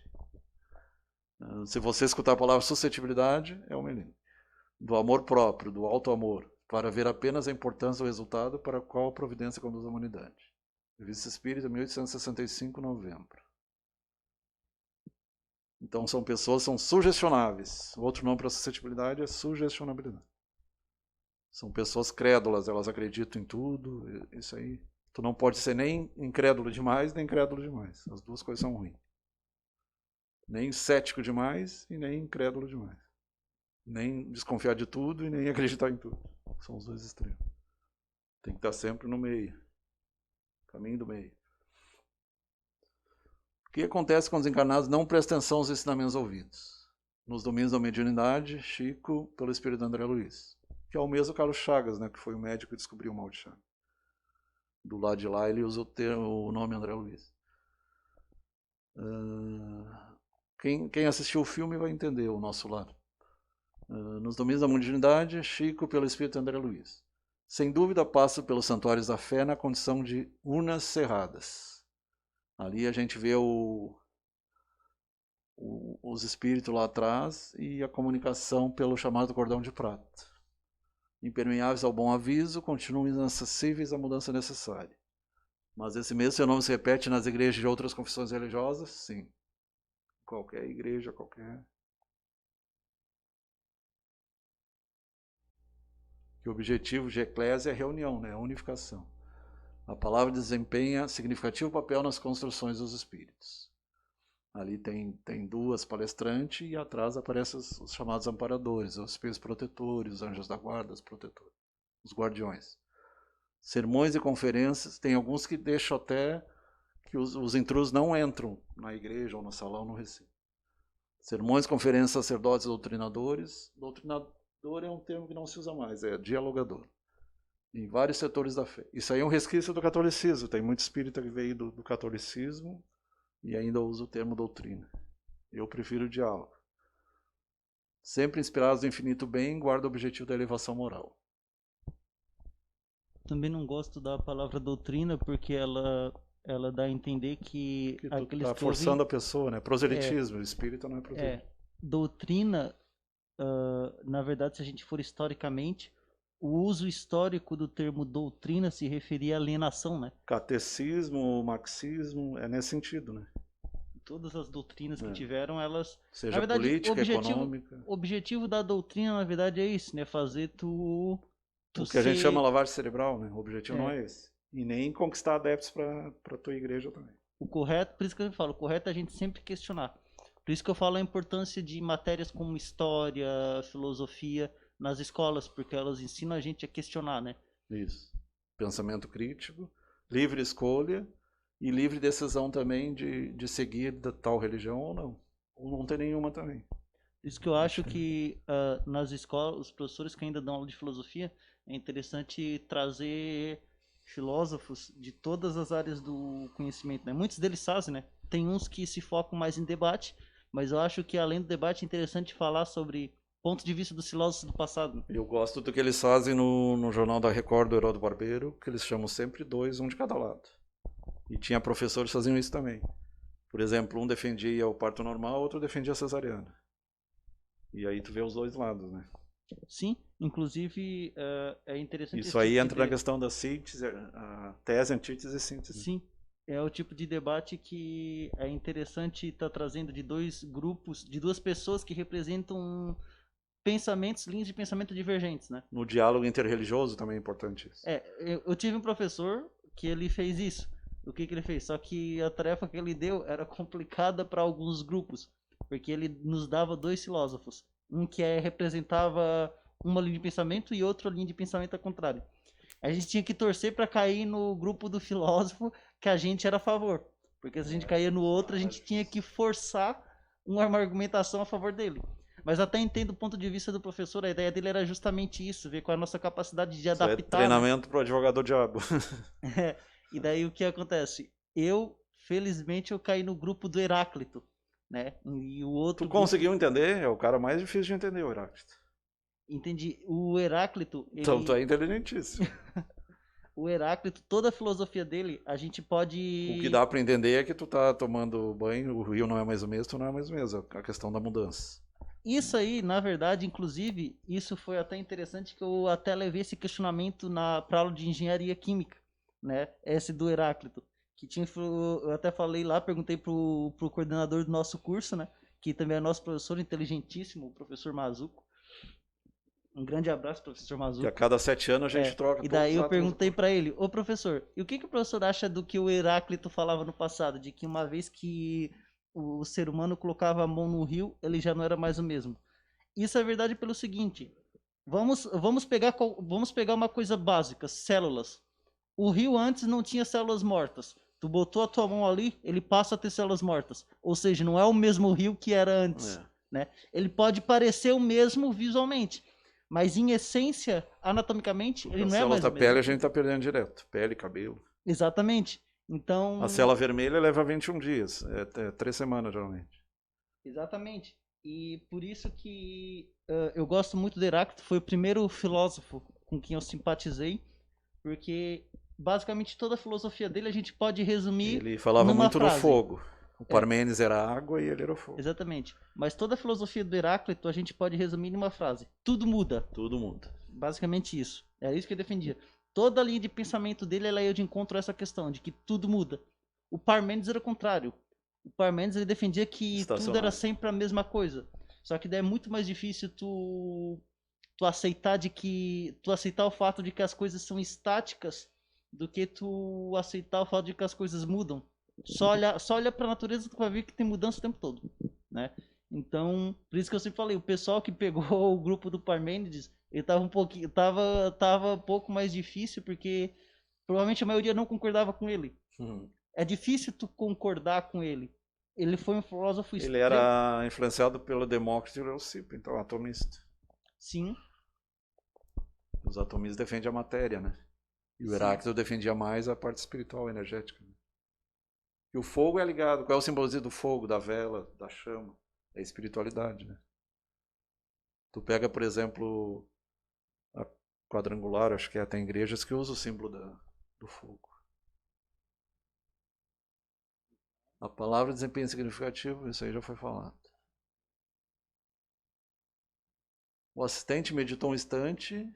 Speaker 1: Se você escutar a palavra suscetibilidade, é o melindre. Do amor próprio, do alto amor, para ver apenas a importância do resultado para qual a providência conduz a humanidade. Revista Espírita, 1865, novembro. Então são pessoas, são sugestionáveis. O outro nome para suscetibilidade é sugestionabilidade. São pessoas crédulas, elas acreditam em tudo. Isso aí. Tu não pode ser nem incrédulo demais, nem crédulo demais. As duas coisas são ruins. Nem cético demais e nem incrédulo demais. Nem desconfiar de tudo e nem acreditar em tudo. São os dois extremos. Tem que estar sempre no meio. Caminho do meio. O que acontece quando os encarnados não prestam atenção aos ensinamentos ouvidos? Nos domínios da mediunidade, Chico, pelo espírito de André Luiz. Que é o mesmo Carlos Chagas, né, que foi o médico que descobriu o mal de Chagas. Do lado de lá ele usa o nome André Luiz. Quem assistiu o filme vai entender o nosso lado. Nos domínios da mediunidade, Chico, pelo espírito de André Luiz. Sem dúvida passa pelos santuários da fé na condição de urnas cerradas. Ali a gente vê os espíritos lá atrás e a comunicação pelo chamado cordão de prata. Impermeáveis ao bom aviso, continuam inacessíveis à mudança necessária. Mas esse mesmo fenômeno se repete nas igrejas de outras confissões religiosas? Sim. Qualquer igreja, qualquer... Que o objetivo de eclésia é a reunião, né? A unificação. A palavra desempenha significativo papel nas construções dos espíritos. Ali tem duas palestrantes e atrás aparecem os chamados amparadores, os espíritos protetores, os anjos da guarda, os protetores, os guardiões. Sermões e conferências, tem alguns que deixam até que os intrusos não entram na igreja ou no salão, no recinto. Sermões, conferências, sacerdotes e doutrinadores. Doutrinador é um termo que não se usa mais, é dialogador. Em vários setores da fé. Isso aí é um resquício do catolicismo. Tem muito espírita que veio do catolicismo e ainda usa o termo doutrina. Eu prefiro o diálogo. Sempre inspirados no infinito bem, guarda o objetivo da elevação moral.
Speaker 2: Também não gosto da palavra doutrina porque ela dá a entender que
Speaker 1: aqueles tá forçando a pessoa, né? Proselitismo. O espírita não é proselitismo.
Speaker 2: Doutrina, na verdade, se a gente for historicamente, o uso histórico do termo doutrina se referia à alienação, né?
Speaker 1: Catecismo, marxismo, é nesse sentido, né?
Speaker 2: Todas as doutrinas que tiveram, elas...
Speaker 1: Seja na verdade, política, econômica...
Speaker 2: O objetivo da doutrina, na verdade, é isso, né? Fazer tu
Speaker 1: o que a gente chama lavagem cerebral, né? O objetivo não é esse. E nem conquistar adeptos para tua igreja também.
Speaker 2: O correto, por isso que eu falo, o correto é a gente sempre questionar. Por isso que eu falo a importância de matérias como história, filosofia nas escolas, porque elas ensinam a gente a questionar, né?
Speaker 1: Isso. Pensamento crítico, livre escolha e livre decisão também de seguir da tal religião ou não. Ou não ter nenhuma também.
Speaker 2: Por isso que eu acho que nas escolas, os professores que ainda dão aula de filosofia, é interessante trazer filósofos de todas as áreas do conhecimento, né? Muitos deles fazem, né? Tem uns que se focam mais em debate, mas eu acho que além do debate é interessante falar sobre pontos de vista dos filósofos do passado.
Speaker 1: Eu gosto do que eles fazem no Jornal da Record do Heródoto Barbeiro, que eles chamam sempre dois, um de cada lado. E tinha professores que faziam isso também. Por exemplo, um defendia o parto normal, outro defendia a cesariana. E aí tu vê os dois lados, né?
Speaker 2: Sim, inclusive é interessante...
Speaker 1: Isso aí entra na questão da síntese, a tese, antítese e síntese.
Speaker 2: Sim, é o tipo de debate que é interessante estar trazendo de dois grupos, de duas pessoas que representam pensamentos, linhas de pensamento divergentes, né?
Speaker 1: No diálogo interreligioso também é importante isso.
Speaker 2: Eu tive um professor que ele fez isso. O que ele fez? Só que a tarefa que ele deu era complicada para alguns grupos, porque ele nos dava dois filósofos. Um que representava uma linha de pensamento e outra linha de pensamento ao contrário. A gente tinha que torcer para cair no grupo do filósofo que a gente era a favor. Porque se a gente caía no outro, a gente tinha que forçar uma argumentação a favor dele. Mas até entendo o ponto de vista do professor, a ideia dele era justamente isso, ver qual é a nossa capacidade de adaptar.
Speaker 1: Isso é treinamento, né? Para o advogado diabo.
Speaker 2: E daí o que acontece? Felizmente, eu caí no grupo do Heráclito, né? E o outro
Speaker 1: Tu conseguiu entender? É o cara mais difícil de entender, o Heráclito.
Speaker 2: Entendi. O Heráclito,
Speaker 1: Então tu é inteligentíssimo.
Speaker 2: o Heráclito, toda a filosofia dele, a gente pode...
Speaker 1: O que dá pra entender é que tu tá tomando banho, o rio não é mais o mesmo, tu não é mais o mesmo. É a questão da mudança.
Speaker 2: Isso aí, na verdade, inclusive, isso foi até interessante que eu até levei esse questionamento pra aula de engenharia química, né? Esse do Heráclito. Eu até falei lá, perguntei pro coordenador do nosso curso, né? Que também é nosso professor inteligentíssimo, o professor Mazuco. Um grande abraço, professor
Speaker 1: Que a
Speaker 2: Mazuco.
Speaker 1: cada 7 anos a gente troca
Speaker 2: E
Speaker 1: todos
Speaker 2: daí
Speaker 1: os
Speaker 2: eu
Speaker 1: átomos do
Speaker 2: perguntei
Speaker 1: corpo.
Speaker 2: para ele, ô professor, e o que o professor acha do que o Heráclito falava no passado? De que uma vez que o ser humano colocava a mão no rio, ele já não era mais o mesmo. Isso é verdade pelo seguinte, vamos pegar uma coisa básica, células. O rio antes não tinha células mortas. Tu botou a tua mão ali, ele passa a ter células mortas. Ou seja, não é o mesmo rio que era antes. Né? Ele pode parecer o mesmo visualmente, mas em essência, anatomicamente, ele
Speaker 1: As
Speaker 2: não é
Speaker 1: células
Speaker 2: mais
Speaker 1: da
Speaker 2: o mesmo.
Speaker 1: pele a gente tá perdendo direto. Pele, cabelo.
Speaker 2: Exatamente. Então...
Speaker 1: A célula vermelha leva 21 dias. É 3 semanas, geralmente.
Speaker 2: Exatamente. E por isso que eu gosto muito do Heráclito. Foi o primeiro filósofo com quem eu simpatizei, porque basicamente toda a filosofia dele a gente pode resumir
Speaker 1: Ele falava
Speaker 2: numa
Speaker 1: muito
Speaker 2: frase.
Speaker 1: do fogo. O Parmênides era água e ele era o fogo.
Speaker 2: Exatamente. Mas toda a filosofia do Heráclito a gente pode resumir numa frase. Tudo muda.
Speaker 1: Tudo muda.
Speaker 2: Basicamente isso. Era isso que eu defendia. Toda a linha de pensamento dele, ela ia de encontro a essa questão de que tudo muda. O Parmênides era o contrário. O Parmênides ele defendia que tudo era sempre a mesma coisa. Só que daí é muito mais difícil tu aceitar o fato de que as coisas são estáticas do que tu aceitar o fato de que as coisas mudam. Só olha para a natureza, tu vai ver que tem mudança o tempo todo, né? Então, por isso que eu sempre falei, o pessoal que pegou o grupo do Parmênides, ele tava um pouco mais difícil, porque provavelmente a maioria não concordava com ele. É difícil tu concordar com ele. Ele foi um filósofo
Speaker 1: Ele era influenciado pelo Demócrito e o Leucipo, então atomista.
Speaker 2: Sim.
Speaker 1: Os atomistas defendem a matéria, né? E o Heráclito defendia mais a parte espiritual, energética. Né? E o fogo é ligado. Qual é o simbolismo do fogo, da vela, da chama? É a espiritualidade, né? Tu pega, por exemplo, a quadrangular, acho que tem igrejas que usam o símbolo do fogo. A palavra desempenho significativo, isso aí já foi falado. O assistente meditou um instante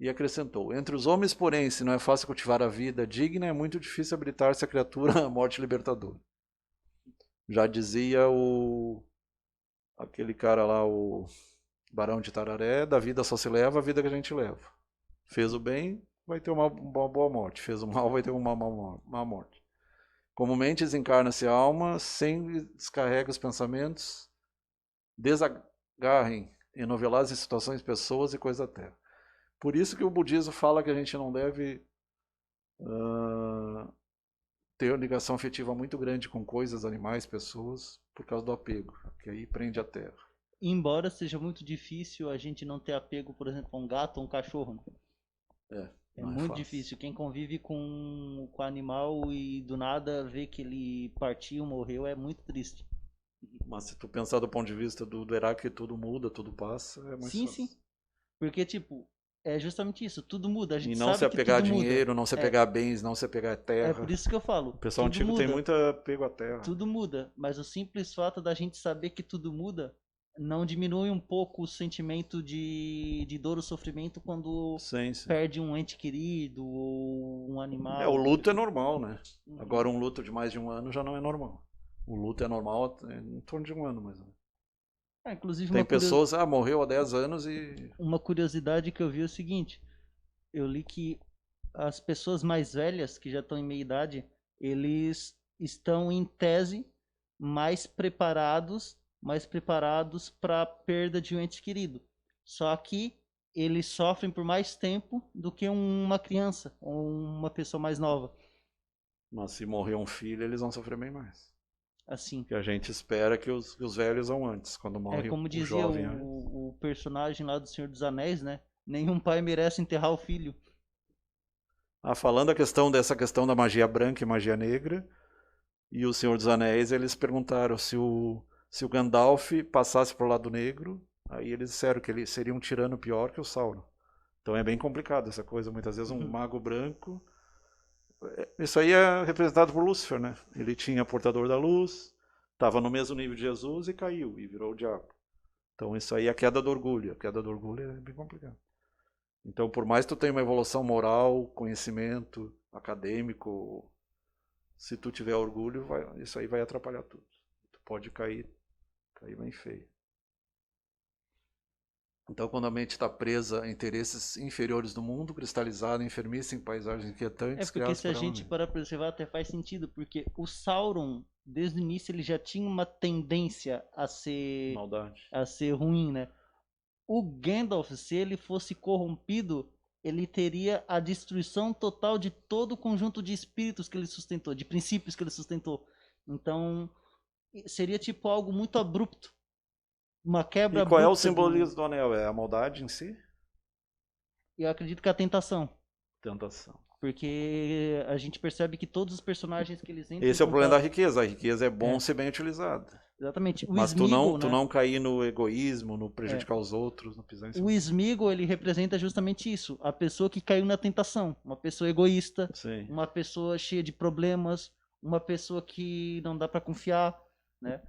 Speaker 1: e acrescentou: entre os homens, porém, se não é fácil cultivar a vida digna, é muito difícil habilitar-se a criatura à morte libertadora. Já dizia aquele cara lá, o Barão de Tararé, da vida só se leva a vida que a gente leva. Fez o bem, vai ter uma boa morte. Fez o mal, vai ter uma má morte. Comumente desencarna-se a alma, sem descarrega os pensamentos, desagarrem enoveladas em situações, pessoas e coisas da terra. Por isso que o budismo fala que a gente não deve ter ligação afetiva muito grande com coisas, animais, pessoas, por causa do apego, que aí prende a terra.
Speaker 2: Embora seja muito difícil a gente não ter apego, por exemplo, a um gato ou um cachorro. É muito difícil. Quem convive com o animal e do nada vê que ele partiu, morreu, é muito triste.
Speaker 1: Mas se tu pensar do ponto de vista do Heráclito, tudo muda, tudo passa, é mais fácil.
Speaker 2: Sim. Porque, tipo, é justamente isso, tudo muda. A gente
Speaker 1: e não
Speaker 2: sabe
Speaker 1: se apegar a dinheiro,
Speaker 2: muda.
Speaker 1: não se apegar a bens, não se apegar a terra.
Speaker 2: É por isso que eu falo.
Speaker 1: O pessoal antigo tem muito apego à terra.
Speaker 2: Tudo muda, mas o simples fato da gente saber que tudo muda não diminui um pouco o sentimento de dor ou sofrimento quando perde um ente querido ou um animal.
Speaker 1: O luto é normal, né? Agora um luto de mais de um ano já não é normal. O luto é normal em torno de um ano, mais ou menos.
Speaker 2: Inclusive
Speaker 1: tem pessoas, morreu há 10 anos e...
Speaker 2: Uma curiosidade que eu vi é o seguinte, eu li que as pessoas mais velhas, que já estão em meia idade, eles estão em tese mais preparados para a perda de um ente querido. Só que eles sofrem por mais tempo do que uma criança ou uma pessoa mais nova.
Speaker 1: Mas se morrer um filho, eles vão sofrer bem mais.
Speaker 2: Assim.
Speaker 1: Que a gente espera que os velhos vão antes, quando morre
Speaker 2: como dizia
Speaker 1: jovem.
Speaker 2: O personagem lá do Senhor dos Anéis, né? Nenhum pai merece enterrar o filho.
Speaker 1: Falando dessa questão da magia branca e magia negra, e o Senhor dos Anéis, eles perguntaram se o Gandalf passasse pro lado negro, aí eles disseram que ele seria um tirano pior que o Sauron. Então é bem complicado essa coisa, muitas vezes um mago branco. Isso aí é representado por Lúcifer, né? Ele tinha portador da luz, estava no mesmo nível de Jesus e caiu, e virou o diabo. Então isso aí é a queda do orgulho. A queda do orgulho é bem complicado. Então, por mais que tu tenha uma evolução moral, conhecimento acadêmico, se tu tiver orgulho, isso aí vai atrapalhar tudo. Tu pode cair bem feio. Então, quando a mente está presa a interesses inferiores do mundo, cristalizada, enfermiça em paisagens inquietantes,
Speaker 2: porque se a gente para observar até faz sentido, porque o Sauron, desde o início, ele já tinha uma tendência a ser
Speaker 1: maldade,
Speaker 2: a ser ruim, né? O Gandalf, se ele fosse corrompido, ele teria a destruição total de todo o conjunto de espíritos que ele sustentou, de princípios que ele sustentou. Então, seria tipo algo muito abrupto. Uma quebra
Speaker 1: abrupta. E qual é o
Speaker 2: abrupta
Speaker 1: simbolismo do anel? É a maldade em si?
Speaker 2: Eu acredito que é a tentação.
Speaker 1: Tentação.
Speaker 2: Porque a gente percebe que todos os personagens que eles entram
Speaker 1: Esse é o problema da riqueza. A riqueza é bom ser bem utilizada.
Speaker 2: Exatamente. O
Speaker 1: Mas
Speaker 2: Sméagol,
Speaker 1: tu não cair no egoísmo, no prejudicar os outros, no pisar em cima.
Speaker 2: O Sméagol, ele representa justamente isso. A pessoa que caiu na tentação. Uma pessoa egoísta.
Speaker 1: Sim.
Speaker 2: Uma pessoa cheia de problemas. Uma pessoa que não dá pra confiar, né?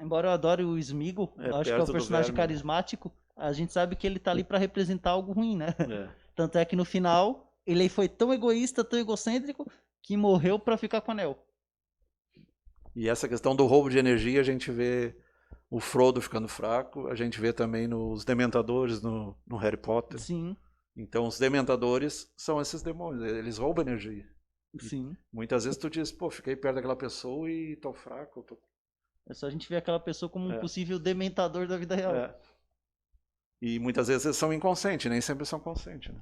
Speaker 2: Embora eu adore o Sméagol, acho que é um personagem carismático, a gente sabe que ele tá ali pra representar algo ruim, né? Tanto é que no final, ele foi tão egoísta, tão egocêntrico, que morreu pra ficar com o anel.
Speaker 1: E essa questão do roubo de energia, a gente vê o Frodo ficando fraco, a gente vê também nos Dementadores no Harry Potter.
Speaker 2: Sim.
Speaker 1: Então os Dementadores são esses demônios, eles roubam energia.
Speaker 2: Sim.
Speaker 1: E muitas vezes tu diz, pô, fiquei perto daquela pessoa e tô fraco.
Speaker 2: É só a gente ver aquela pessoa como um possível dementador da vida real.
Speaker 1: E muitas vezes eles são inconscientes, nem sempre são conscientes, né?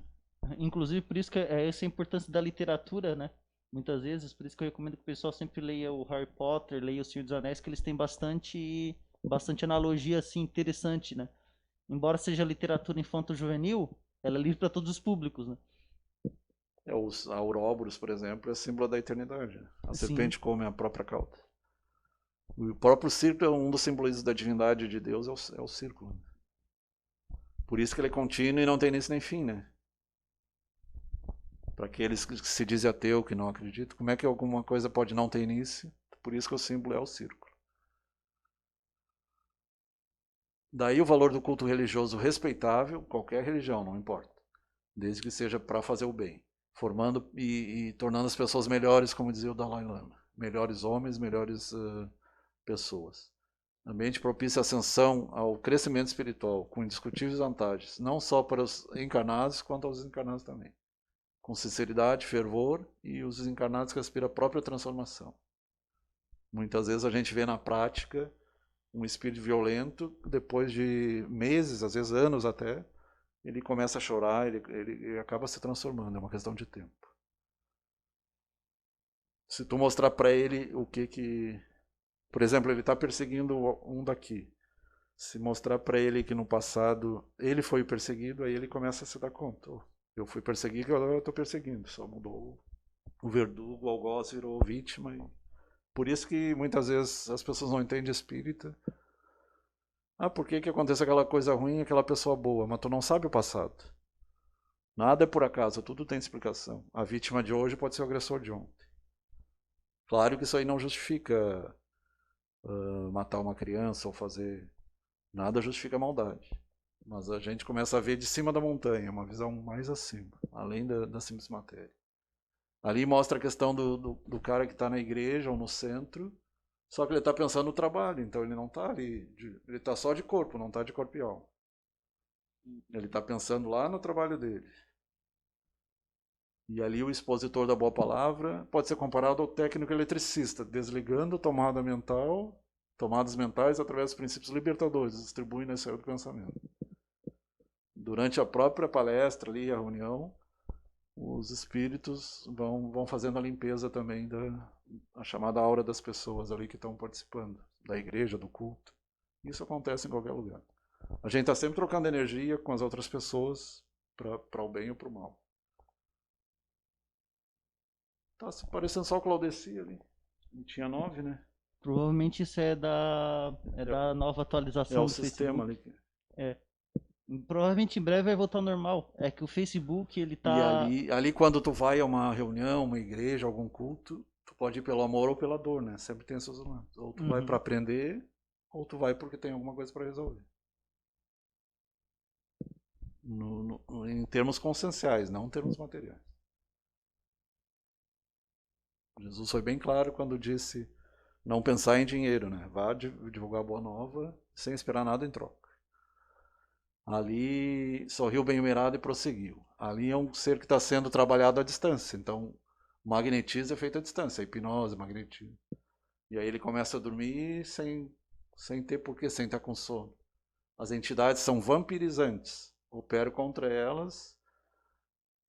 Speaker 2: Inclusive, por isso que é essa a importância da literatura, né? Muitas vezes, por isso que eu recomendo que o pessoal sempre leia o Harry Potter, leia o Senhor dos Anéis, que eles têm bastante analogia, assim, interessante, né? Embora seja literatura infanto-juvenil, ela é livre para todos os públicos, né?
Speaker 1: Os Ouroboros, por exemplo, é símbolo da eternidade. Né? A serpente come a própria cauda. O próprio círculo é um dos simbolismos da divindade de Deus, é o círculo. Por isso que ele é contínuo e não tem início nem fim, né? Para aqueles que se dizem ateu, que não acreditam, como é que alguma coisa pode não ter início? Por isso que o símbolo é o círculo. Daí o valor do culto religioso respeitável, qualquer religião, não importa. Desde que seja para fazer o bem. Formando e tornando as pessoas melhores, como dizia o Dalai Lama. Melhores homens, melhores pessoas. Ambiente propício à ascensão, ao crescimento espiritual, com indiscutíveis vantagens, não só para os encarnados, quanto aos desencarnados também. Com sinceridade, fervor, e os desencarnados que aspiram à própria transformação. Muitas vezes a gente vê na prática um espírito violento, depois de meses, às vezes anos até, ele começa a chorar, ele acaba se transformando, é uma questão de tempo. Se tu mostrar para ele o que... Por exemplo, ele está perseguindo um daqui. Se mostrar para ele que no passado ele foi perseguido, aí ele começa a se dar conta. Eu fui perseguido, agora eu estou perseguindo. Só mudou o verdugo, o algoz virou vítima. Por isso que muitas vezes as pessoas não entendem espírita. Por que acontece aquela coisa ruim, aquela pessoa boa? Mas tu não sabe o passado. Nada é por acaso, tudo tem explicação. A vítima de hoje pode ser o agressor de ontem. Claro que isso aí não justifica matar uma criança ou fazer... Nada justifica a maldade. Mas a gente começa a ver de cima da montanha, uma visão mais acima, além da simples matéria. Ali mostra a questão do cara que está na igreja ou no centro, só que ele está pensando no trabalho, então ele não está ali, ele está só de corpo, não está de corpo e alma. Ele está pensando lá no trabalho dele. E ali o expositor da boa palavra pode ser comparado ao técnico eletricista, desligando a tomada mental, tomadas mentais através dos princípios libertadores, distribui nesse do pensamento. Durante a própria palestra ali, a reunião, os espíritos vão fazendo a limpeza também a chamada aura das pessoas ali que estão participando, da igreja, do culto. Isso acontece em qualquer lugar. A gente está sempre trocando energia com as outras pessoas para o bem ou para o mal. Tá se parecendo só o Claudeci ali. E tinha 9, né?
Speaker 2: Provavelmente isso é da nova
Speaker 1: É
Speaker 2: atualização
Speaker 1: o
Speaker 2: do
Speaker 1: sistema
Speaker 2: Facebook.
Speaker 1: ali.
Speaker 2: Provavelmente em breve vai voltar ao normal. É que o Facebook, ele
Speaker 1: E
Speaker 2: tá...
Speaker 1: ali quando tu vai a uma reunião, uma igreja, algum culto, tu pode ir pelo amor ou pela dor, né? Sempre tem esses lados. Ou tu vai
Speaker 2: Uhum.
Speaker 1: para aprender, ou tu vai porque tem alguma coisa para resolver. Em termos conscienciais, não em termos materiais. Jesus foi bem claro quando disse não pensar em dinheiro, né? Vá divulgar a boa nova sem esperar nada em troca. Ali sorriu bem-humorado e prosseguiu. Ali é um ser que está sendo trabalhado à distância. Então, o magnetismo é feito à distância, a hipnose, magnetismo. E aí ele começa a dormir sem ter porquê, sem estar com sono. As entidades são vampirizantes. Opero contra elas,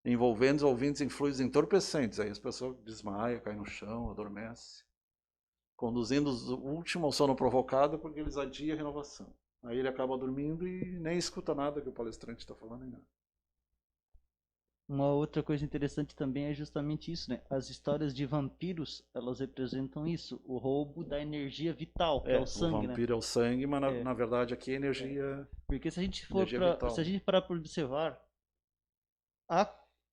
Speaker 1: envolvendo os ouvintes em fluidos entorpecentes. Aí as pessoas desmaiam, caem no chão, adormecem. Conduzindo o último ao sono provocado porque eles adiam a renovação. Aí ele acaba dormindo e nem escuta nada que o palestrante está falando, nem nada.
Speaker 2: Uma outra coisa interessante também é justamente isso, né? As histórias de vampiros, elas representam isso, o roubo da energia vital, que é o sangue,
Speaker 1: o vampiro
Speaker 2: né?
Speaker 1: é o sangue, mas
Speaker 2: É.
Speaker 1: na verdade aqui é energia,
Speaker 2: Porque se a gente
Speaker 1: energia vital.
Speaker 2: se a gente parar para observar,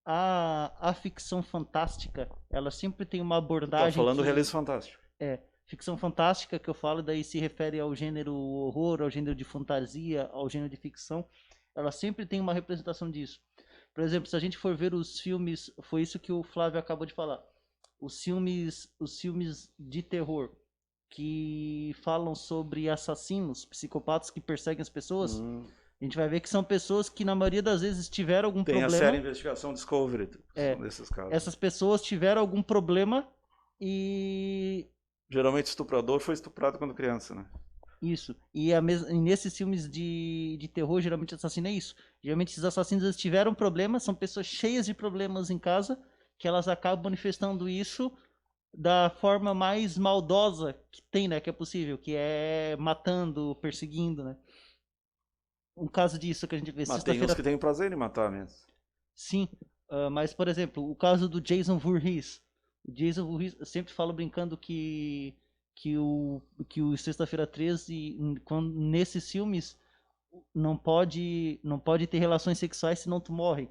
Speaker 2: a ficção fantástica, ela sempre tem uma abordagem
Speaker 1: Tá falando realismo fantástico.
Speaker 2: Ficção fantástica que eu falo, daí se refere ao gênero horror, ao gênero de fantasia, ao gênero de ficção. Ela sempre tem uma representação disso. Por exemplo, se a gente for ver os filmes, foi isso que o Flávio acabou de falar. Os filmes de terror que falam sobre assassinos, psicopatas que perseguem as pessoas, a gente vai ver que são pessoas que na maioria das vezes tiveram algum
Speaker 1: Tem
Speaker 2: problema.
Speaker 1: a série Investigação Discovery, são desses casos.
Speaker 2: Essas pessoas tiveram algum problema e
Speaker 1: geralmente estuprador foi estuprado quando criança, né?
Speaker 2: isso. E nesses filmes de terror, geralmente assassino é isso. Geralmente esses assassinos eles tiveram problemas, são pessoas cheias de problemas em casa, que elas acabam manifestando isso da forma mais maldosa que tem, né? Que é possível, que é matando, perseguindo, né? Um caso disso que a gente vê
Speaker 1: Mas tem uns que têm prazer em matar mesmo.
Speaker 2: Sim, mas por exemplo, o caso do Jason Voorhees. O Jason Voorhees, eu sempre falo brincando que o Sexta-feira 13, nesses filmes, não pode ter relações sexuais senão tu morre.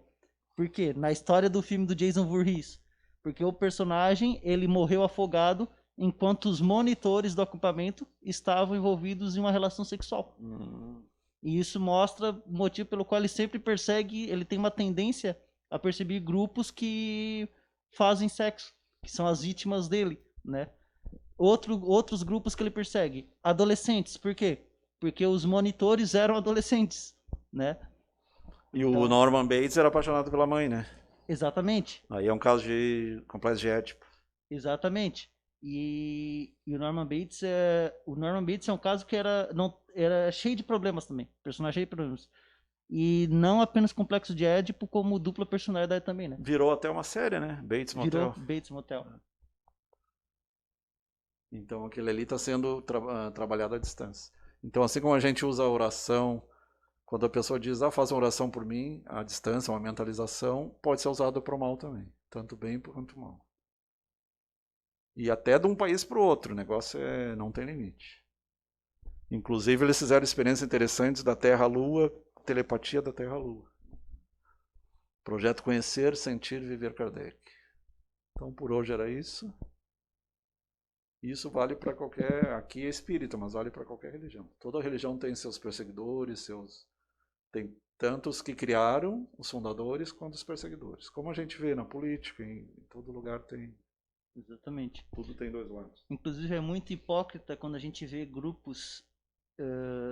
Speaker 2: Por quê? Na história do filme do Jason Voorhees. Porque o personagem, ele morreu afogado enquanto os monitores do acampamento estavam envolvidos em uma relação sexual. E isso mostra o motivo pelo qual ele sempre persegue, ele tem uma tendência a perceber grupos que fazem sexo, que são as vítimas dele, né? Outros grupos que ele persegue, adolescentes, por quê? Porque os monitores eram adolescentes, né?
Speaker 1: E então, o Norman Bates era apaixonado pela mãe, né?
Speaker 2: Exatamente.
Speaker 1: Aí é um caso de complexo de Édipo.
Speaker 2: Exatamente. E o Norman Bates é um caso que era cheio de problemas também, personagem cheio de problemas. E não apenas complexo de Édipo, como dupla personalidade também, né?
Speaker 1: Virou até uma série, né? Bates Motel.
Speaker 2: Virou Bates Motel.
Speaker 1: Então aquele ali está sendo trabalhado à distância. Então assim como a gente usa a oração, quando a pessoa diz, faz uma oração por mim, à distância, uma mentalização, pode ser usada para o mal também. Tanto bem quanto mal. E até de um país para o outro, o negócio não tem limite. Inclusive eles fizeram experiências interessantes da Terra-Lua, telepatia da Terra-Lua. Projeto Conhecer, Sentir, Viver Kardec. Então por hoje era isso. Isso vale para qualquer... Aqui é espírita, mas vale para qualquer religião. Toda religião tem seus perseguidores, tem tantos que criaram, os fundadores, quanto os perseguidores. Como a gente vê na política, em todo lugar tem...
Speaker 2: Exatamente.
Speaker 1: Tudo tem dois lados.
Speaker 2: Inclusive é muito hipócrita quando a gente vê grupos,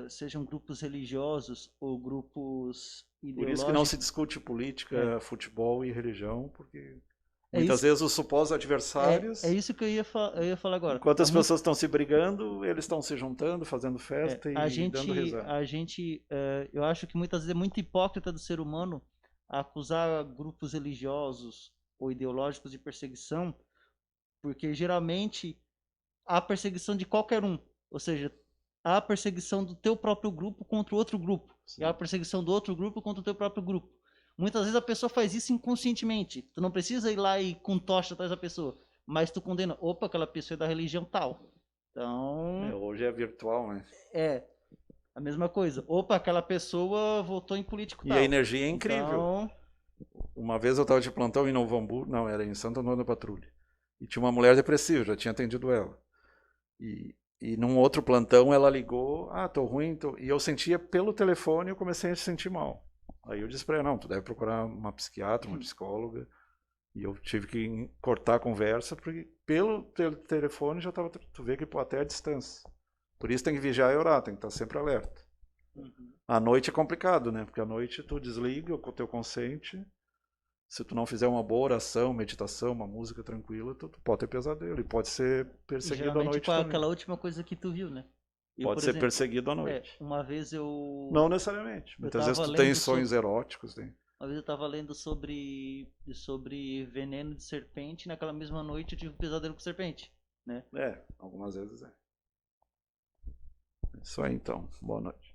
Speaker 2: sejam grupos religiosos ou grupos ideológicos.
Speaker 1: Por isso que não se discute política, futebol e religião, porque muitas
Speaker 2: isso,
Speaker 1: vezes os supostos adversários...
Speaker 2: É isso que eu ia falar agora.
Speaker 1: Enquanto as pessoas estão se brigando, eles estão se juntando, fazendo festa e dando risada.
Speaker 2: Eu acho que muitas vezes é muito hipócrita do ser humano acusar grupos religiosos ou ideológicos de perseguição, porque geralmente há perseguição de qualquer um, ou seja, há perseguição do teu próprio grupo contra o outro grupo, sim, e há perseguição do outro grupo contra o teu próprio grupo. Muitas vezes a pessoa faz isso inconscientemente. Tu não precisa ir lá e com tocha atrás da pessoa. Mas tu condena, opa, aquela pessoa é da religião tal. Então...
Speaker 1: hoje é virtual, né?
Speaker 2: É, a mesma coisa. Opa, aquela pessoa votou em político
Speaker 1: E
Speaker 2: tal.
Speaker 1: a energia é incrível.
Speaker 2: Então...
Speaker 1: Uma vez eu estava de plantão em Novo Hamburgo, não, era em Santo Antônio da Patrulha. E tinha uma mulher depressiva, já tinha atendido ela. E num outro plantão ela ligou, tô ruim, e eu sentia pelo telefone, eu comecei a se sentir mal. Aí eu disse para ela, não, tu deve procurar uma psiquiatra, uma psicóloga. E eu tive que cortar a conversa, porque pelo telefone já estava, tu vê que até a distância. Por isso tem que vigiar e orar, tem que estar sempre alerta. À noite é complicado, né? Porque à noite tu desliga com o teu consciente. Se tu não fizer uma boa oração, meditação, uma música tranquila, tu pode ter pesadelo. E pode ser perseguido à noite também.
Speaker 2: Aquela última coisa que tu viu, né?
Speaker 1: Pode ser perseguido à noite.
Speaker 2: Uma vez eu...
Speaker 1: Não necessariamente. Muitas vezes tu tem sonhos eróticos. Né?
Speaker 2: Uma vez eu tava lendo sobre veneno de serpente, e naquela mesma noite eu tive um pesadelo com serpente, né?
Speaker 1: Algumas vezes é. Isso aí então. Boa noite.